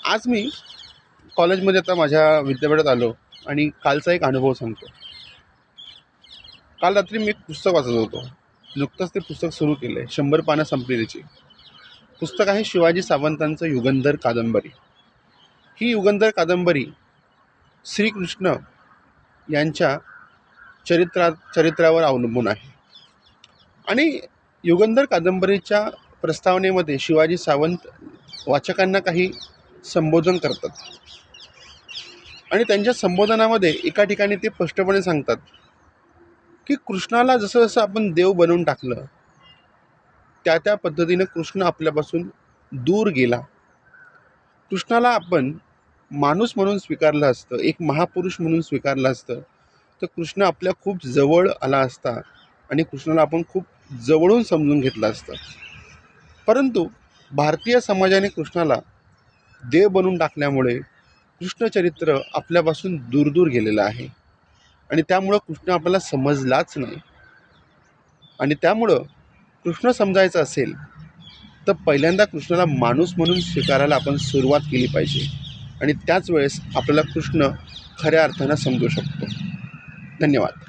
आज मी कॉलेजमध्ये आता माझ्या विद्यापीठात आलो आणि कालचा एक अनुभव सांगतो. काल रात्री मी एक पुस्तक वाचत होतो. नुकतंच ते पुस्तक सुरू केलं आहे. 100 पानं संपली त्याची. पुस्तक आहे शिवाजी सावंतांचं युगंधर कादंबरी. ही युगंधर कादंबरी श्रीकृष्ण यांच्या चरित्रावर अवलंबून आहे. आणि युगंधर कादंबरीच्या प्रस्तावनेमध्ये शिवाजी सावंत वाचकांना काही संबोधन करतात आणि त्यांच्या संबोधनामध्ये एका ठिकाणी ते स्पष्टपणे सांगतात की कृष्णाला जसं जसं आपण देव बनवून टाकलं त्या त्या पद्धतीनं कृष्ण आपल्यापासून दूर गेला. कृष्णाला आपण माणूस म्हणून स्वीकारलं असतं, एक महापुरुष म्हणून स्वीकारलं असतं, तर कृष्ण आपल्या खूप जवळ आला असता आणि कृष्णाला आपण खूप जवळून समजून घेतलं असतं. परंतु भारतीय समाजाने कृष्णाला देव बनवून टाकल्यामुळे कृष्णचरित्र आपल्यापासून दूर दूर गेलेलं आहे आणि त्यामुळं कृष्ण आपल्याला समजलाच नाही. आणि त्यामुळं कृष्ण समजायचं असेल तर पहिल्यांदा कृष्णाला माणूस म्हणून स्वीकारायला आपण सुरुवात केली पाहिजे आणि त्याच वेळेस आपल्याला कृष्ण खऱ्या अर्थानं समजू शकतो. धन्यवाद.